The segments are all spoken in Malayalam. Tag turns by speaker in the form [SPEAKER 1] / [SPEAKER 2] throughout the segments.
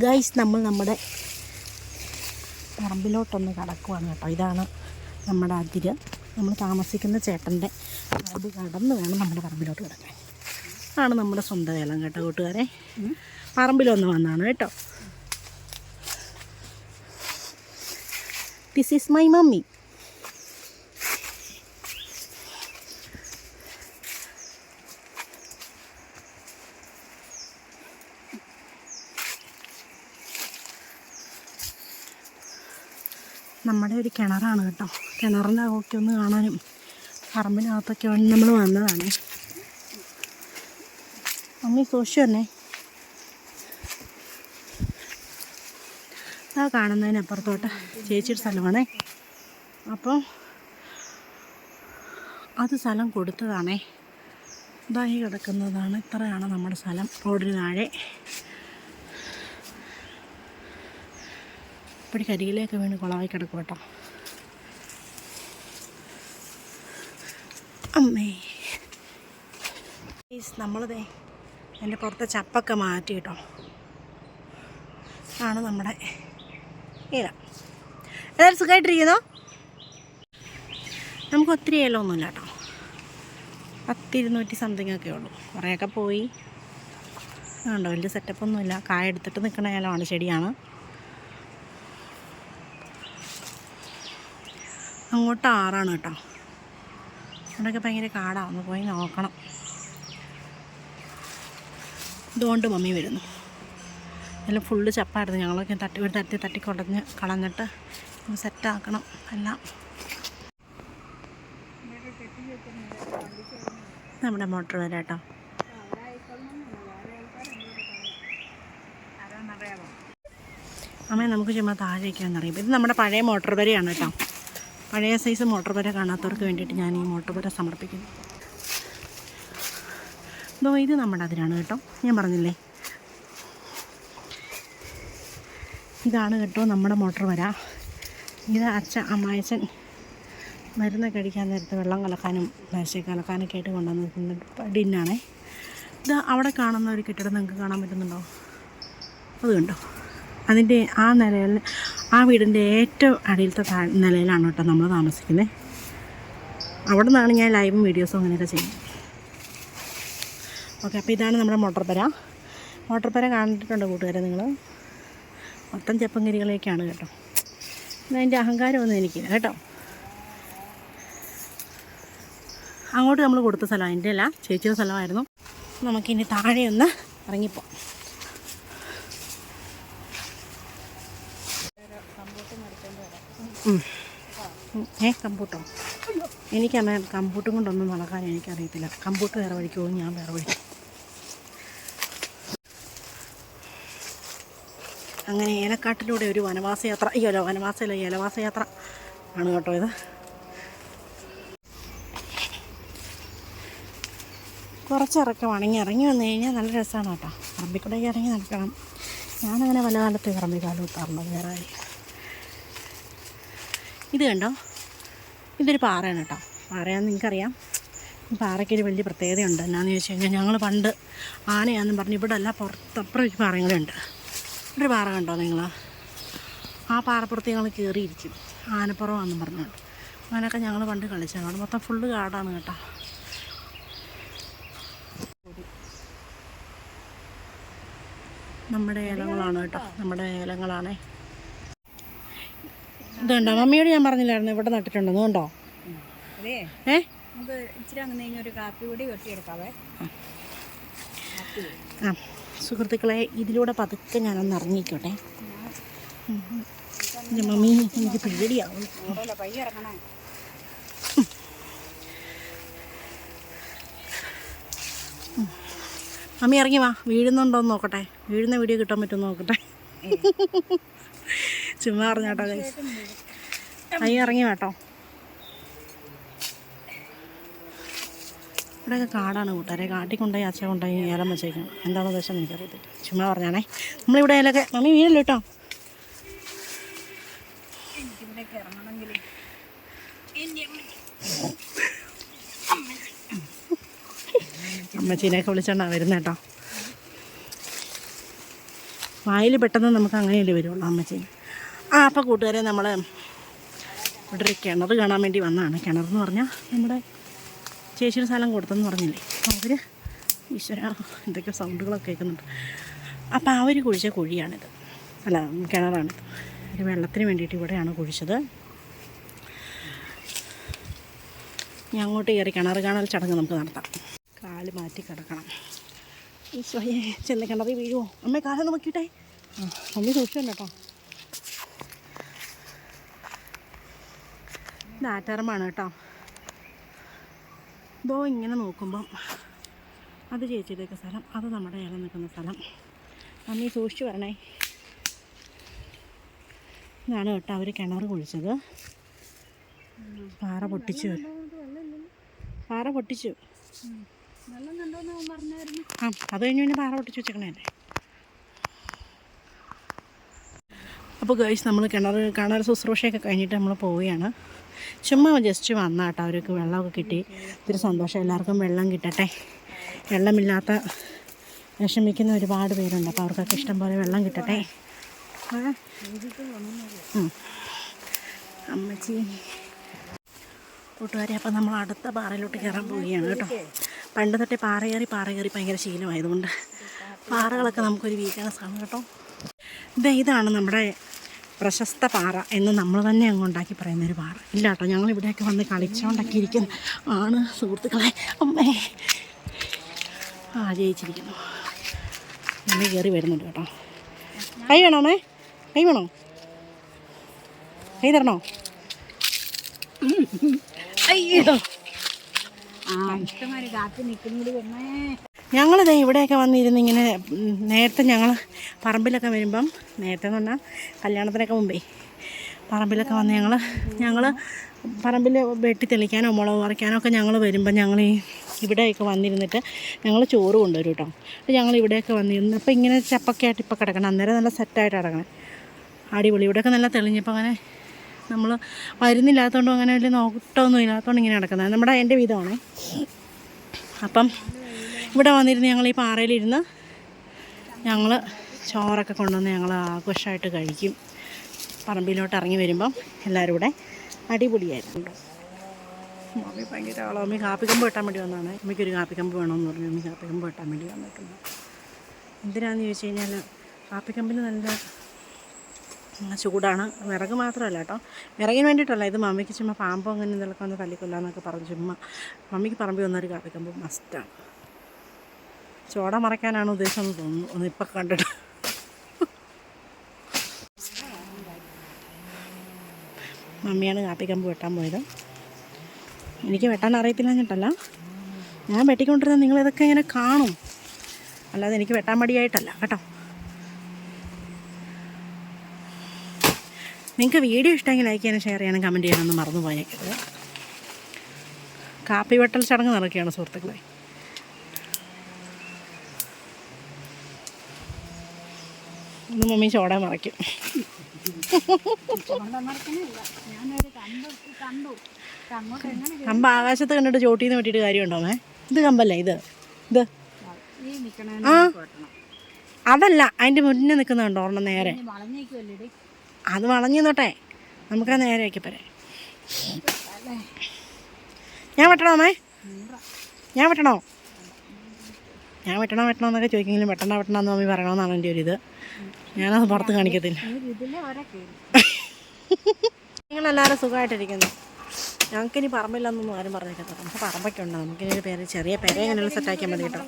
[SPEAKER 1] ഗൈസ്, നമ്മൾ നമ്മുടെ പറമ്പിലോട്ടൊന്ന് കടക്കുവാണ് കേട്ടോ. ഇതാണ് നമ്മുടെ അതിര്. നമ്മൾ താമസിക്കുന്ന ചേട്ടൻ്റെ അത് കടന്ന് വേണം നമ്മുടെ പറമ്പിലോട്ട് കിടക്കാൻ. ആണ് നമ്മുടെ സ്വന്തം ഏലം കേട്ടോ കൂട്ടുകാരെ. പറമ്പിലൊന്ന് വന്നാണ് കേട്ടോ. This is my mummy. നമ്മുടെ ഒരു കിണറാണ് കേട്ടോ. കിണറിൻ്റെ അകമൊക്കെ ഒന്ന് കാണാനും പറമ്പിനകത്തൊക്കെ നമ്മൾ വന്നതാണ്. മമ്മി സൂക്ഷിച്ചു തന്നെ. ആ കാണുന്നതിനപ്പുറത്തോട്ട് ചേച്ചിയുടെ സ്ഥലമാണേ. അപ്പോൾ അത് സ്ഥലം കൊടുത്തതാണേ. ഇതായി കിടക്കുന്നതാണ്. ഇത്രയാണ് നമ്മുടെ സ്ഥലം. റോഡിന് താഴെ ഇപ്പടി കരിയിലേക്ക് വീണ് കുളമായി കിടക്കും കേട്ടോ. അമ്മേ, നമ്മളിതേ എൻ്റെ പുറത്തെ ചപ്പൊക്കെ മാറ്റി കേട്ടോ. ആണ് നമ്മുടെ ഏലം. ഏതായാലും സുഖമായിട്ടിരിക്കുന്നോ? നമുക്ക് ഒത്തിരി ഏലമൊന്നുമില്ല കേട്ടോ. 10-200 സംതിങ് ഒക്കെ ഉള്ളൂ. കുറേയൊക്കെ പോയി. അതുകൊണ്ടോ വലിയ സെറ്റപ്പൊന്നുമില്ല. കായ എടുത്തിട്ട് നിൽക്കുന്ന ഏലമാണ്, ചെടിയാണ്. അങ്ങോട്ട് ആറാണ് കേട്ടോ. അവിടെയൊക്കെ ഭയങ്കര കാടാണ്. ഒന്ന് പോയി നോക്കണം. ഇതുകൊണ്ട് മമ്മി വരുന്നു. എല്ലാം ഫുള്ള് ചപ്പായിരുന്നു. ഞങ്ങളൊക്കെ തട്ടി കളഞ്ഞിട്ട് സെറ്റാക്കണം എല്ലാം. നമ്മുടെ മോട്ടർ വരാം കേട്ടോ. അമ്മേ, നമുക്ക് ചുമ്മാ താഴേക്കാന്നറിയാം. ഇത് നമ്മുടെ പഴയ മോട്ടർ വരെയാണ് കേട്ടോ. പഴയ സൈസ് മോട്ടോർ വര കാണാത്തവർക്ക് വേണ്ടിയിട്ട് ഞാൻ ഈ മോട്ടോർ വര സമർപ്പിക്കുന്നു. ഇത് നമ്മുടെ അതിരാണ് കേട്ടോ. ഞാൻ പറഞ്ഞില്ലേ, ഇതാണ് കേട്ടോ നമ്മുടെ മോട്ടോർ വര. ഇത് അമ്മായച്ചൻ മരുന്നൊക്കെ അടിക്കാൻ നേരത്ത് വെള്ളം കലക്കാനും മേശ കലക്കാനൊക്കെ ആയിട്ട് കൊണ്ടുവന്നിരിക്കുന്ന ടിന്നാണേ. ഇത് അവിടെ കാണുന്ന ഒരു കെട്ടിടം നിങ്ങൾക്ക് കാണാൻ പറ്റുന്നുണ്ടോ? അത് കണ്ടോ? അതിൻ്റെ ആ നിലയിൽ, ആ വീടിൻ്റെ ഏറ്റവും അടിയിലത്തെ നിലയിലാണ് കേട്ടോ നമ്മൾ താമസിക്കുന്നത്. അവിടെ നിന്നാണ് ഞാൻ ലൈവും വീഡിയോസും അങ്ങനെയൊക്കെ ചെയ്യുന്നത്. ഓക്കെ, അപ്പോൾ ഇതാണ് നമ്മുടെ മോട്ടോർ പര. മോട്ടോർ പര കണ്ടിട്ടുണ്ടോ കൂട്ടുകാരെ നിങ്ങൾ? മൊത്തം ചെപ്പങ്കരികളേക്കാണ് കേട്ടോ. അതിൻ്റെ അഹങ്കാരമൊന്നും എനിക്കില്ല കേട്ടോ. അങ്ങോട്ട് നമ്മൾ കൊടുത്ത സ്ഥലം എൻ്റെ അല്ല, ചേച്ചിയുടെ സ്ഥലമായിരുന്നു. നമുക്കിനി താഴെ ഒന്ന് ഇറങ്ങിപ്പോകാം. കമ്പൂട്ടോ? എനിക്കമ്മ കമ്പൂട്ടും കൊണ്ടൊന്നും നടക്കാൻ എനിക്കറിയത്തില്ല. കമ്പൂട്ട് വേറെ വഴിക്ക് പോകും, ഞാൻ വേറെ വഴിക്ക്. അങ്ങനെ ഏലക്കാട്ടിലൂടെ ഒരു വനവാസയാത്ര, വനവാസമല്ല, ഏലവാസയാത്ര ആണ് കേട്ടോ ഇത്. കുറച്ചിറക്കമാണെങ്കിൽ ഇറങ്ങി വന്നു കഴിഞ്ഞാൽ നല്ല രസമാണ് കേട്ടോ. പറമ്പിക്കൂടെ ഇറങ്ങി നടക്കണം. ഞാനങ്ങനെ പല കാലത്ത് പറമ്പിക്കാലം എത്താറുള്ളത് വേറെ കാര്യം. ഇത് കണ്ടോ? ഇതൊരു പാറയാണ് കേട്ടോ. പാറയാണെന്ന് നിങ്ങൾക്കറിയാം. ഈ പാറയ്ക്കൊരു വലിയ പ്രത്യേകതയുണ്ട്. എന്നാന്ന് ചോദിച്ചു കഴിഞ്ഞാൽ, ഞങ്ങൾ പണ്ട് ആനയാണെന്നും പറഞ്ഞ് ഇവിടെ അല്ല പുറത്തപ്പുറം ഒരു പാറകളുണ്ട്. ഒരു പാറ കണ്ടോ നിങ്ങൾ? ആ പാറപ്പുറത്ത് ഞങ്ങൾ കയറിയിരിക്കും. ആനപ്പുറമാണെന്നും പറഞ്ഞുകൊണ്ട് അങ്ങനെയൊക്കെ ഞങ്ങൾ പണ്ട് കളിച്ചതാണ്. അവിടെ മൊത്തം ഫുള്ള് കാടാണ് കേട്ടോ. നമ്മുടെ ഏലങ്ങളാണ് കേട്ടോ. നമ്മുടെ ഏലങ്ങളാണേ. ഇതുണ്ടോ? മമ്മിയോട് ഞാൻ പറഞ്ഞില്ലായിരുന്നു ഇവിടെ നട്ടിട്ടുണ്ടെന്ന്. കണ്ടോ? ആ സുഹൃത്തുക്കളെ, ഇതിലൂടെ പതുക്കെ ഞാനൊന്ന് ഇറങ്ങിക്കോട്ടെ. എൻ്റെ മമ്മി, എനിക്ക് പേടിയാവും. മമ്മി ഇറങ്ങി വാ. വീഴുന്നുണ്ടോയെന്ന് നോക്കട്ടെ. വീഴുന്ന വീഡിയോ കിട്ടാൻ പറ്റുമെന്ന് നോക്കട്ടെ. ചുമ്മാ പറഞ്ഞാട്ടോ ഗൈസ്. അയ്യ ഇറങ്ങി കേട്ടോ. ഇവിടെയൊക്കെ കാടാണ് കൂട്ടുകാരെ. കാട്ടിൽ കൊണ്ടുപോയി അച്ഛൻ കൊണ്ടുപോയി ഏലം വെച്ചേക്കണം. എന്താണെന്ന് ഉദ്ദേശം എനിക്കറിയത്തില്ല. ചുമ്മാ പറഞ്ഞാണേ. നമ്മളിവിടെ ഏലൊക്കെ മമ്മി വീഴല്ലോ കേട്ടോ. അമ്മച്ചീനെയൊക്കെ വിളിച്ചോണ്ടാ വരുന്നത് കേട്ടോ. വായിൽ പെട്ടെന്ന് നമുക്ക് അങ്ങനെയല്ലേ വരുള്ളൂ അമ്മച്ചി. അപ്പോൾ കൂട്ടുകാരെ നമ്മൾ ഇവിടെ ഒരു കിണർ കാണാൻ വേണ്ടി വന്നതാണ്. കിണറെന്ന് പറഞ്ഞാൽ നമ്മുടെ ചേച്ചിയുടെ സ്ഥലം കൊടുത്തെന്ന് പറഞ്ഞില്ലേ, അപ്പോൾ അവർ ഈശ്വര എന്തൊക്കെയോ സൗണ്ടുകളൊക്കെ കേൾക്കുന്നുണ്ട്. അപ്പോൾ അവർ കുഴിച്ച കുഴിയാണിത്, അല്ല കിണറാണിത്. ഒരു വെള്ളത്തിന് വേണ്ടിയിട്ട് ഇവിടെയാണ് കുഴിച്ചത്. ഞാൻ അങ്ങോട്ട് കയറി കിണർ കാണൽ ചടങ്ങ് നമുക്ക് നടത്താം. കാല് മാറ്റി കിടക്കണം. ഈശോയെ ചെന്ന് കിണറി വീഴുമോ? അമ്മേ കാലൊന്ന് നോക്കിയിട്ടേ. അമ്മ സൂക്ഷിച്ചുണ്ട് കേട്ടോ. ഇത് ആറ്റാറമ്മാണ് കേട്ടോ. ഇതോ ഇങ്ങനെ നോക്കുമ്പം അത് ചേച്ചിയുടെയൊക്കെ സ്ഥലം, അത് നമ്മുടെ ഇല നിൽക്കുന്ന സ്ഥലം. അമ്മീ സൂക്ഷിച്ച് വരണേ. ഇതാണ് കേട്ടോ അവർ കിണർ കുഴിച്ചത്. പാറ പൊട്ടിച്ചു. അത് കഴിഞ്ഞ് പിന്നെ പാറ പൊട്ടിച്ച് വെച്ചേക്കണല്ലേ. അപ്പോൾ ഗൈസ് നമ്മൾ കിണർ ശുശ്രൂഷയൊക്കെ കഴിഞ്ഞിട്ട് നമ്മൾ പോവുകയാണ്. ചുമ്മാ ജസ്റ്റ് വന്നാട്ടോ. അവർക്ക് വെള്ളമൊക്കെ കിട്ടി, ഇത്തിരി സന്തോഷം. എല്ലാവർക്കും വെള്ളം കിട്ടട്ടെ. വെള്ളമില്ലാത്ത വിഷമിക്കുന്ന ഒരുപാട് പേരുണ്ട്. അപ്പോൾ അവർക്കൊക്കെ ഇഷ്ടം പോലെ വെള്ളം കിട്ടട്ടെ. അമ്മച്ചി കൂട്ടുകാരെ, അപ്പം നമ്മൾ അടുത്ത പാറയിലോട്ട് കയറാൻ പോവുകയാണ് കേട്ടോ. പണ്ട് തൊട്ടേ പാറ കയറി ഭയങ്കര ശീലമായതുകൊണ്ട് പാറകളൊക്കെ നമുക്കൊരു വീക്ക്നെസ്സാണ് കേട്ടോ. ഇതാണ് നമ്മുടെ പ്രശസ്ത പാറ എന്ന് നമ്മൾ തന്നെ അങ്ങ് ഉണ്ടാക്കി പറയുന്നൊരു പാറ. ഇല്ല കേട്ടോ, ഞങ്ങളിവിടെയൊക്കെ വന്ന് കളിച്ചുകൊണ്ടൊക്കെ ഇരിക്കുന്ന ആണ് സുഹൃത്തുക്കളെ. അമ്മേ ജയിച്ചിരിക്കുന്നു. അമ്മ കയറി വരുന്നുണ്ട് കേട്ടോ. കൈ വേണോ അമ്മേ? കൈ വേണോ? കൈ തരണോ? അയ്യോ ഞങ്ങളിത് ഇവിടെയൊക്കെ വന്നിരുന്ന് ഇങ്ങനെ നേരത്തെ ഞങ്ങൾ പറമ്പിലൊക്കെ വരുമ്പം, നേരത്തെ എന്ന് പറഞ്ഞാൽ കല്യാണത്തിനൊക്കെ മുമ്പേ പറമ്പിലൊക്കെ വന്ന് ഞങ്ങൾ പറമ്പിൽ വെട്ടി തെളിക്കാനോ മുളക് പറിക്കാനോ ഒക്കെ ഞങ്ങൾ വരുമ്പോൾ ഞങ്ങൾ ഇവിടെയൊക്കെ വന്നിരുന്നിട്ട് ഞങ്ങൾ ചോറ് കൊണ്ടുവരും കേട്ടോ. അപ്പോൾ ഞങ്ങൾ ഇവിടെയൊക്കെ വന്നിരുന്നു. അപ്പോൾ ഇങ്ങനെ ചപ്പൊക്കെ ആയിട്ട് ഇപ്പോൾ കിടക്കണം. അന്നേരം നല്ല സെറ്റായിട്ട് കിടക്കണം, അടിപൊളി. ഇവിടെയൊക്കെ നല്ല തെളിഞ്ഞപ്പോൾ അങ്ങനെ നമ്മൾ വരുന്നില്ലാത്തതുകൊണ്ടും അങ്ങനെ വലിയ നോട്ടമൊന്നും ഇല്ലാത്തതുകൊണ്ട് ഇങ്ങനെ കിടക്കുന്നത്. നമ്മുടെ എൻ്റെ വീതമാണേ. അപ്പം ഇവിടെ വന്നിരുന്ന് ഞങ്ങൾ ഈ പാറയിലിരുന്ന് ഞങ്ങൾ ചോറൊക്കെ കൊണ്ടുവന്ന് ഞങ്ങൾ ആഘോഷമായിട്ട് കഴിക്കും. പറമ്പിലോട്ട് ഇറങ്ങി വരുമ്പം എല്ലാവരും കൂടെ അടിപൊളിയായിരുന്നു. മമ്മി ഭയങ്കര ആളോ. അമ്മി കാപ്പിക്കമ്പ് വെട്ടാൻ വേണ്ടി വന്നതാണ്. അമ്മയ്ക്കൊരു കാപ്പിക്കമ്പ് വേണമെന്ന് പറഞ്ഞു. അമ്മി കാപ്പിക്കമ്പ് വെട്ടാൻ വേണ്ടി വന്നിട്ടുണ്ട്. എന്തിനാണെന്ന് ചോദിച്ചു കഴിഞ്ഞാൽ കാപ്പിക്കമ്പിന് നല്ല ചൂടാണ്. വിറക് മാത്രമല്ല കേട്ടോ, വിറകിന് വേണ്ടിയിട്ടല്ല. ഇത് മമ്മിക്ക് ചുമ്മാ പാമ്പോ അങ്ങനെ എന്തെങ്കിലുമൊക്കെ വന്ന് തല്ലിക്കൊല്ലാന്നൊക്കെ പറഞ്ഞു ചുമ്മാ മമ്മിക്ക് പറമ്പിൽ വന്നൊരു കാപ്പിക്കമ്പ് മസ്റ്റാണ്. ചോട മറയ്ക്കാനാണ് ഉദ്ദേശം എന്ന് തോന്നുന്നു, ഒന്ന് ഇപ്പം കണ്ടിട്ട്. മമ്മിയാണ് കാപ്പിക്കമ്പ് വെട്ടാൻ പോയത്. എനിക്ക് വെട്ടാൻ അറിയത്തില്ല എന്നിട്ടല്ല, ഞാൻ വെട്ടിക്കൊണ്ടിരുന്നത് നിങ്ങളിതൊക്കെ ഇങ്ങനെ കാണും, അല്ലാതെ എനിക്ക് വെട്ടാൻ മടിയായിട്ടല്ല കേട്ടോ. നിങ്ങൾക്ക് വീഡിയോ ഇഷ്ടമെങ്കിൽ ലൈക്ക് ചെയ്യാനും ഷെയർ ചെയ്യാനും കമൻറ്റ് ചെയ്യാനൊന്നും മറന്നു പോയേക്കരുത്. കാപ്പി വെട്ടൽ ചടങ്ങ് നടക്കുകയാണ് സുഹൃത്തുക്കളെ. ഒന്ന് മമ്മി ചോട മറയ്ക്കും. കമ്പ് ആകാശത്ത് കണ്ടിട്ട് ചോട്ടിന്ന് വെട്ടിയിട്ട് കാര്യമുണ്ടോ? ഇത് കമ്പല്ലേ ഇത്? ആ അതല്ല, അതിൻ്റെ മുന്നേ നിൽക്കുന്നുണ്ടോ ഒരെണ്ണം നേരെ? അത് വളഞ്ഞു നോട്ടെ, നമുക്ക് നേരെ ആക്കി പോരെ. ഞാൻ വെട്ടണോ അമ്മേ? ഞാൻ വെട്ടണോ എന്നൊക്കെ ചോദിക്കെങ്കിലും വെട്ടണമെന്ന് മമ്മി പറയണമെന്നാണ് എൻ്റെ ഒരു ഇത്. ഞാനത് പുറത്ത് കാണിക്കത്തില്ല. നിങ്ങളെല്ലാവരും സുഖമായിട്ടിരിക്കുന്നു. ഞങ്ങൾക്കിനി പറമ്പില്ലെന്നൊന്നും ആരും പറഞ്ഞേക്കത്തില്ല. നമുക്ക് പറമ്പൊക്കെ ഉണ്ട്. നമുക്കിനി ഒരു ചെറിയ പെര എങ്ങനെയുള്ള സെറ്റാക്കിയാൽ മതി കേട്ടോ.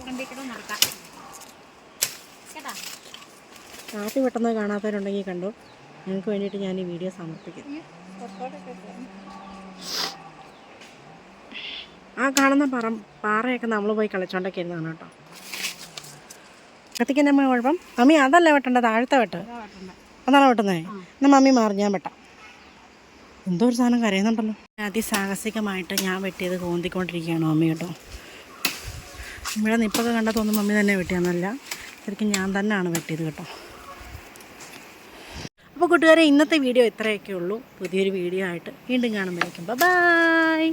[SPEAKER 1] കാപ്പി വെട്ടുന്നത് കാണാത്തവരുണ്ടെങ്കിൽ കണ്ടു. നിങ്ങൾക്ക് വേണ്ടിയിട്ട് ഞാൻ ഈ വീഡിയോ സമർപ്പിക്കും. ആ കാണുന്ന പാറയൊക്കെ നമ്മൾ പോയി കളിച്ചോണ്ടൊക്കെ ഇരുന്നതാണ് കേട്ടോ. കത്തിക്കാൻ അമ്മ കുഴപ്പം? മമ്മി അതല്ല വെട്ടേണ്ടത്, താഴത്തെ വെട്ട്. അതാണ് വെട്ടുന്നത്. എന്നാൽ മമ്മി മാറി, ഞാൻ വെട്ടാം. എന്തോ ഒരു സാധനം കരയുന്നുണ്ടല്ലോ. അതിസാഹസികമായിട്ട് ഞാൻ വെട്ടിയത് കോന്തിക്കൊണ്ടിരിക്കുകയാണ് മമ്മി കേട്ടോ. ഇവിടെ നിപ്പൊക്കെ കണ്ടാൽ തോന്നും മമ്മി തന്നെ വെട്ടിയെന്നല്ല, ശരിക്കും ഞാൻ തന്നെയാണ് വെട്ടിയത് കേട്ടോ. അപ്പോൾ കൂട്ടുകാരെ, ഇന്നത്തെ വീഡിയോ ഇത്രയൊക്കെ ഉള്ളൂ. പുതിയൊരു വീഡിയോ ആയിട്ട് വീണ്ടും കാണുമ്പോഴേക്കും ബൈ.